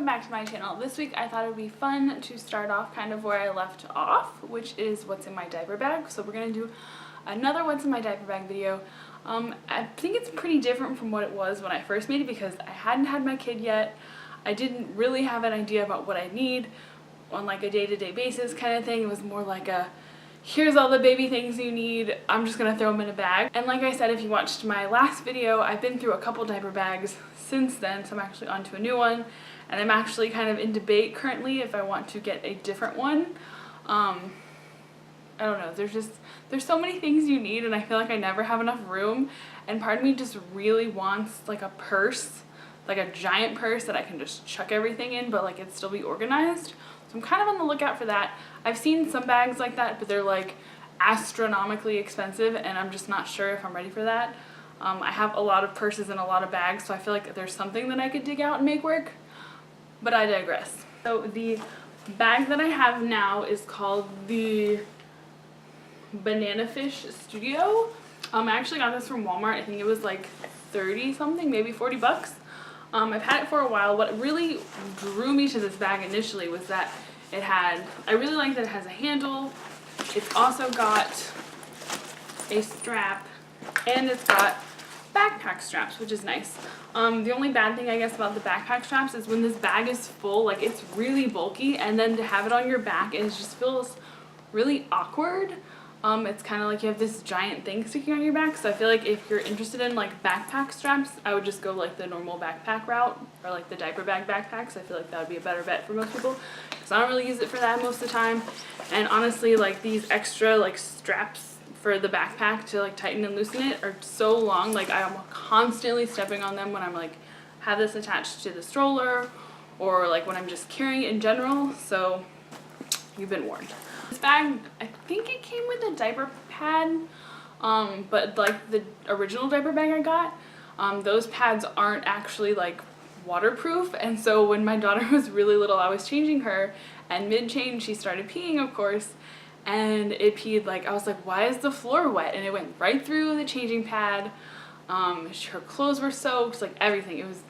back to my channel. This week I thought it would be fun to start off kind of where I left off, which is what's in my diaper bag. So we're going to do another what's in my diaper bag video. I think it's pretty different from what it was when I first made it because I hadn't had my kid yet. I didn't really have an idea about what I need on like a day-to-day basis kind of thing. It was more like a, here's all the baby things you need, I'm just gonna throw them in a bag. And like I said, if you watched my last video, I've been through a couple diaper bags since then, so I'm actually onto a new one, and I'm actually kind of in debate currently if I want to get a different one. I don't know, there's so many things you need and I feel like I never have enough room, and part of me just really wants like a purse, like a giant purse that I can just chuck everything in but like it'd still be organized. So I'm kind of on the lookout for that. I've seen some bags like that, but they're like astronomically expensive and I'm just not sure if I'm ready for that. I have a lot of purses and a lot of bags, so I feel like there's something that I could dig out and make work, but I digress. So the bag that I have now is called the Banana Fish Studio. I actually got this from Walmart. I think it was like 30 something, maybe 40 bucks. I've had it for a while. What really drew me to this bag initially was that I really like that it has a handle. It's also got a strap and it's got backpack straps, which is nice. The only bad thing I guess about the backpack straps is when this bag is full, like it's really bulky, and then to have it on your back, it just feels really awkward. It's kind of like you have this giant thing sticking on your back, so I feel like if you're interested in like backpack straps, I would just go like the normal backpack route or like the diaper bag backpacks. I feel like that would be a better bet for most people because I don't really use it for that most of the time. And honestly, like these extra like straps for the backpack to like tighten and loosen it are so long, like I'm constantly stepping on them when I'm like have this attached to the stroller or like when I'm just carrying it in general, so you've been warned. This bag, I think it came with a diaper pad, but like the original diaper bag I got, those pads aren't actually like waterproof, and so when my daughter was really little, I was changing her, and mid-change she started peeing, of course, and it peed like, I was like, why is the floor wet? And it went right through the changing pad. Her clothes were soaked, like everything. It was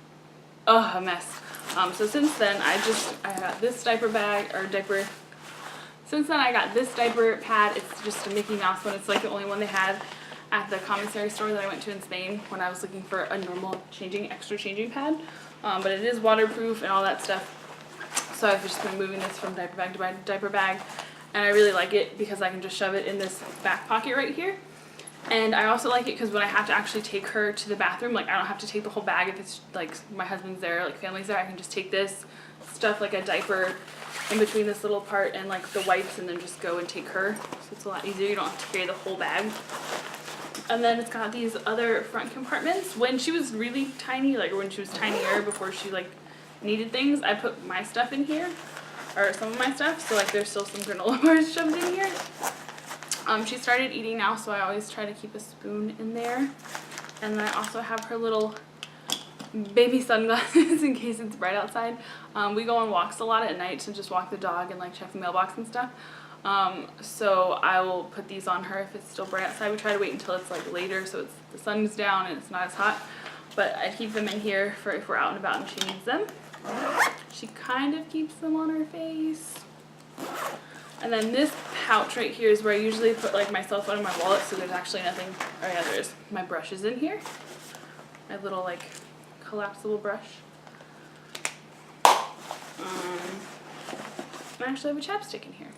a mess. So since then I got this diaper bag, or diaper. Since then I got this diaper pad. It's just a Mickey Mouse one. It's like the only one they had at the commissary store that I went to in Spain when I was looking for a normal extra changing pad. But it is waterproof and all that stuff. So I've just been moving this from diaper bag to diaper bag. And I really like it because I can just shove it in this back pocket right here. And I also like it because when I have to actually take her to the bathroom, like I don't have to take the whole bag if it's like my husband's there, like family's there. I can just take this, stuff like a diaper in between this little part and like the wipes, and then just go and take her. So it's a lot easier. You don't have to carry the whole bag. And then it's got these other front compartments. When she was really tiny, like when she was tinier before she like needed things, I put my stuff in here, or some of my stuff. So like there's still some granola bars shoved in here. She started eating now, so I always try to keep a spoon in there. And then I also have her little baby sunglasses in case it's bright outside. We go on walks a lot at night to just walk the dog and like check the mailbox and stuff. So I will put these on her if it's still bright outside. We try to wait until it's like later so the sun's down and it's not as hot. But I keep them in here for if we're out and about and she needs them. She kind of keeps them on her face. And then this pouch right here is where I usually put like my cell phone and my wallet, so there's actually nothing. Oh yeah, there's my brushes in here. My little like collapsible brush. I actually have a chapstick in here.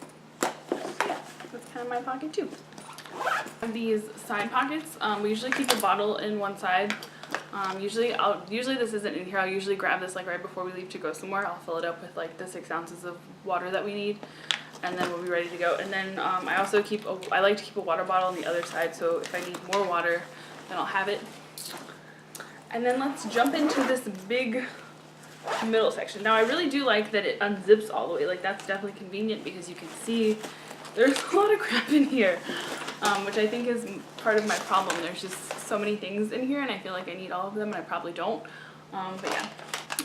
Yeah, that's kind of my pocket too. These side pockets, we usually keep a bottle in one side. Usually this isn't in here. I'll usually grab this like right before we leave to go somewhere. I'll fill it up with like the 6 ounces of water that we need, and then we'll be ready to go. And then I also I like to keep a water bottle on the other side, so if I need more water, then I'll have it. And then let's jump into this big middle section. Now I really do like that it unzips all the way. Like that's definitely convenient because you can see there's a lot of crap in here, which I think is part of my problem. There's just so many things in here and I feel like I need all of them and I probably don't. But yeah,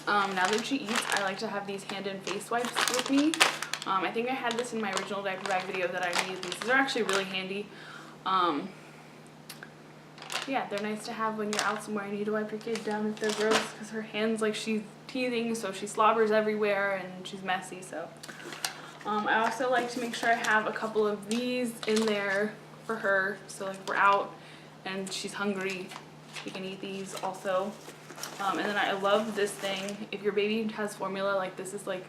now that she eats, I like to have these hand and face wipes with me. I think I had this in my original diaper bag video that I made. These are actually really handy. Yeah, they're nice to have when you're out somewhere and you need to wipe your kid down if they're gross, because her hands, like, she's teething, so she slobbers everywhere and she's messy. So I also like to make sure I have a couple of these in there for her, so like we're out and she's hungry, she can eat these also. And then I love this thing. If your baby has formula, like this is like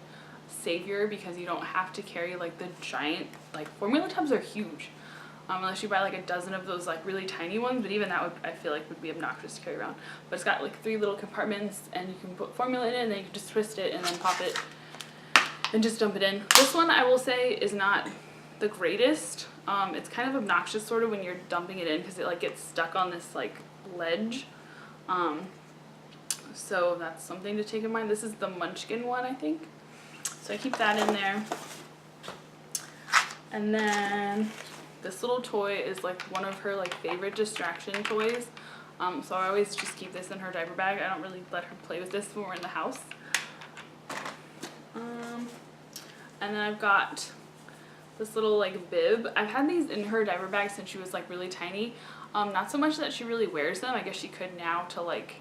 savior, because you don't have to carry like the giant, like formula tubs are huge, unless you buy like a dozen of those like really tiny ones, but even that would, I feel like, would be obnoxious to carry around. But it's got like 3 little compartments and you can put formula in it and then you can just twist it and then pop it and just dump it in. This one, I will say, is not the greatest. It's kind of obnoxious sort of when you're dumping it in, because it like gets stuck on this like ledge. So that's something to take in mind. This is the Munchkin one, I think. So I keep that in there. And then this little toy is like one of her like favorite distraction toys. So I always just keep this in her diaper bag. I don't really let her play with this when we're in the house. And then I've got this little like bib. I've had these in her diaper bag since she was like really tiny. Not so much that she really wears them. I guess she could now to like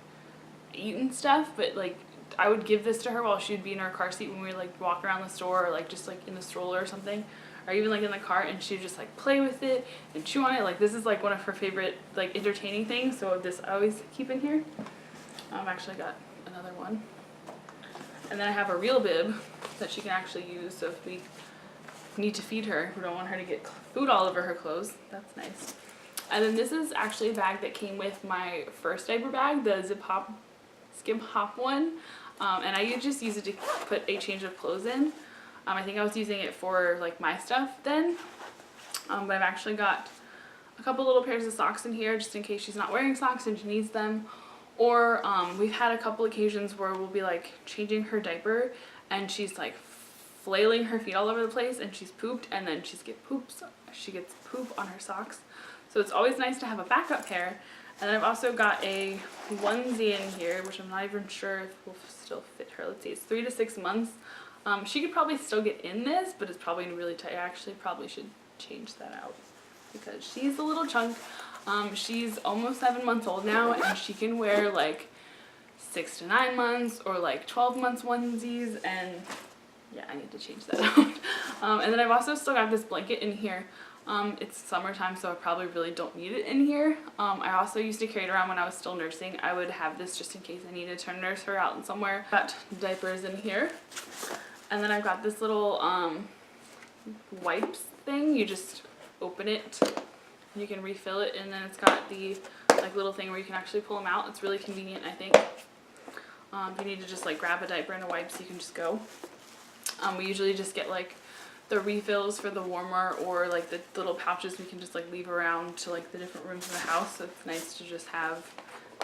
eat and stuff, but like I would give this to her while she'd be in her car seat when we would like walk around the store, or like just like in the stroller or something, or even like in the car, and she'd just like play with it and chew on it. Like this is like one of her favorite like entertaining things, so this I always keep in here. I've actually got another one. And then I have a real bib that she can actually use, so if we need to feed her, we don't want her to get food all over her clothes. That's nice. And then this is actually a bag that came with my first diaper bag, the Skip Hop one. And I just use it to put a change of clothes in. I think I was using it for like my stuff then. But I've actually got a couple little pairs of socks in here just in case she's not wearing socks and she needs them. Or we've had a couple occasions where we'll be like changing her diaper and she's like flailing her feet all over the place and she's pooped, and then she gets poop on her socks. So it's always nice to have a backup pair. And then I've also got a onesie in here, which I'm not even sure if will still fit her. Let's see, it's 3 to 6 months. She could probably still get in this, but it's probably really tight. I actually probably should change that out because she's a little chunk. She's almost 7 months old now, and she can wear like 6 to 9 months or like 12 months onesies, and yeah, I need to change that out. And then I've also still got this blanket in here. It's summertime, so I probably really don't need it in here. I also used to carry it around when I was still nursing. I would have this just in case I needed to nurse her out in somewhere. Got diapers in here. And then I've got this little wipes thing. You just open it, you can refill it, and then it's got the like little thing where you can actually pull them out. It's really convenient, I think. If you need to just like grab a diaper and a wipe, so you can just go. We usually just get like the refills for the warmer, or like the little pouches we can just like leave around to like the different rooms in the house. So it's nice to just have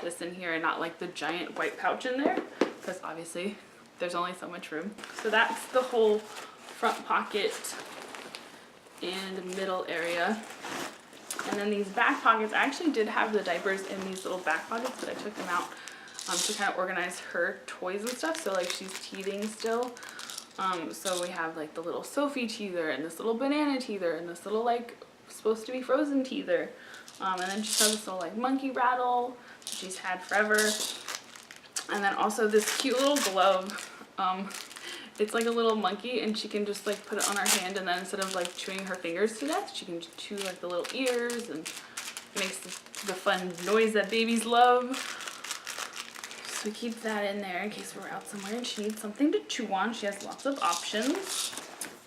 this in here and not like the giant white pouch in there, because obviously there's only so much room. So that's the whole front pocket and middle area. And then these back pockets, I actually did have the diapers in these little back pockets, but I took them out to kind of organize her toys and stuff. So like she's teething still. So we have like the little Sophie teether and this little banana teether and this little like supposed to be frozen teether. And then she has this little like monkey rattle that she's had forever. And then also this cute little glove. It's like a little monkey, and she can just like put it on her hand, and then instead of like chewing her fingers to death, she can just chew like the little ears, and it makes the fun noise that babies love. So we keep that in there in case we're out somewhere and she needs something to chew on. She has lots of options.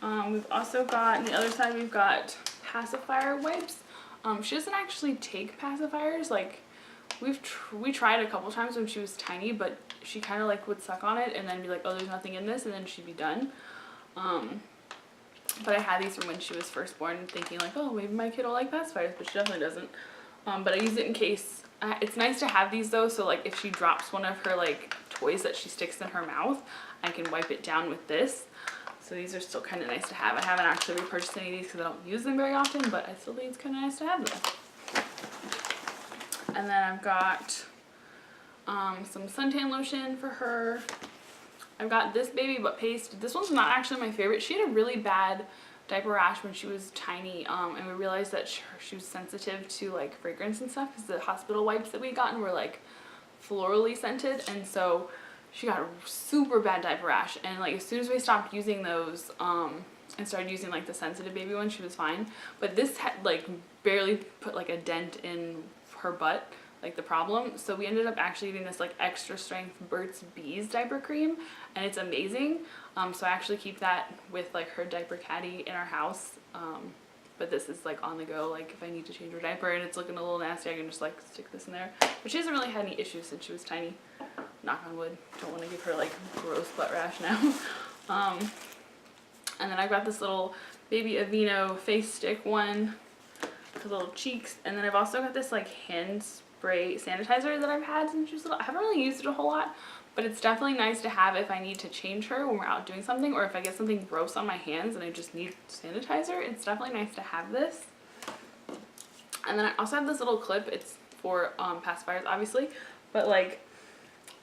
We've also got, on the other side, we've got pacifier wipes. She doesn't actually take pacifiers. Like we tried a couple times when she was tiny, but she kind of like would suck on it and then be like, oh, there's nothing in this, and then she'd be done. But I had these from when she was first born, thinking like, oh, maybe my kid will like pacifiers, but she definitely doesn't. But I use it in case. It's nice to have these though, so like if she drops one of her like toys that she sticks in her mouth, I can wipe it down with this. So these are still kind of nice to have. I haven't actually repurchased any of these because I don't use them very often, but I still think it's kind of nice to have them. And then I've got some suntan lotion for her. I've got this Baby Butt Paste. This one's not actually my favorite. She had a really bad diaper rash when she was tiny, and we realized that she was sensitive to like fragrance and stuff, because the hospital wipes that we gotten were like florally scented, and so she got a super bad diaper rash, and like as soon as we stopped using those and started using like the sensitive baby one, she was fine. But this had like barely put like a dent in her butt, like the problem. So we ended up actually using this like extra strength Burt's Bees diaper cream, and it's amazing. So I actually keep that with like her diaper caddy in our house. But this is like on the go, like if I need to change her diaper and it's looking a little nasty, I can just like stick this in there. But she hasn't really had any issues since she was tiny. Knock on wood. Don't want to give her like gross butt rash now. And then I got this little Baby Aveeno face stick one for little cheeks. And then I've also got this like hand spray sanitizer that I've had since she was little. I haven't really used it a whole lot, but it's definitely nice to have if I need to change her when we're out doing something, or if I get something gross on my hands and I just need sanitizer. It's definitely nice to have this. And then I also have this little clip. It's for pacifiers, obviously, but like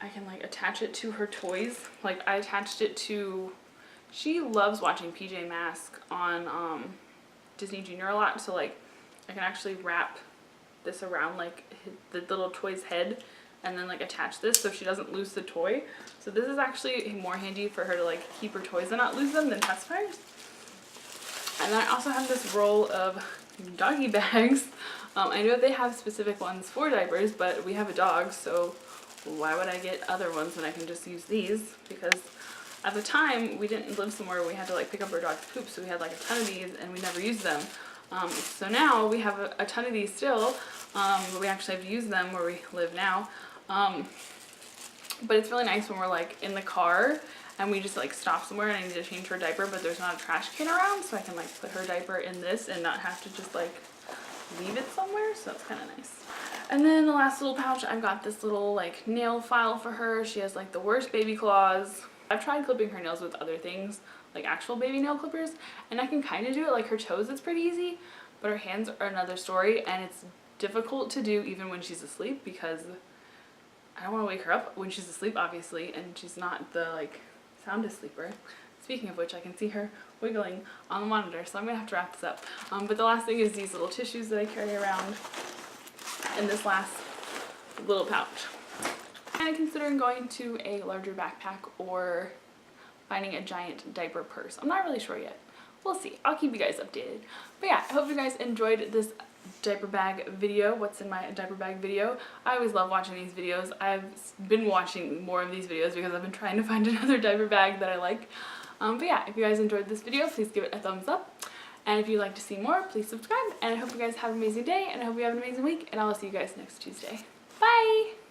I can like attach it to her toys. Like I attached it to, she loves watching PJ Masks on Disney Junior a lot, so like I can actually wrap this around like the little toy's head and then like attach this so she doesn't lose the toy. So this is actually more handy for her to like keep her toys and not lose them than pacifiers. And then I also have this roll of doggy bags. I know they have specific ones for diapers, but we have a dog, so why would I get other ones when I can just use these? Because at the time we didn't live somewhere where we had to like pick up our dog's poop, so we had like a ton of these and we never used them. So now we have a ton of these still, but we actually have to use them where we live now. But it's really nice when we're like in the car and we just like stop somewhere and I need to change her diaper, but there's not a trash can around, so I can like put her diaper in this and not have to just like leave it somewhere. So that's kind of nice. And then the last little pouch, I've got this little like nail file for her. She has like the worst baby claws. I've tried clipping her nails with other things, like actual baby nail clippers, and I can kind of do it. Like her toes, it's pretty easy, but her hands are another story, and it's difficult to do even when she's asleep because I don't want to wake her up when she's asleep, obviously, and she's not the like soundest sleeper. Speaking of which, I can see her wiggling on the monitor, so I'm gonna have to wrap this up. But the last thing is these little tissues that I carry around in this last little pouch. I'm considering going to a larger backpack or finding a giant diaper purse. I'm not really sure yet. We'll see. I'll keep you guys updated. But yeah, I hope you guys enjoyed this diaper bag video, what's in my diaper bag video. I always love watching these videos. I've been watching more of these videos because I've been trying to find another diaper bag that I like. But yeah, if you guys enjoyed this video, please give it a thumbs up. And if you'd like to see more, please subscribe. And I hope you guys have an amazing day, and I hope you have an amazing week, and I will see you guys next Tuesday. Bye!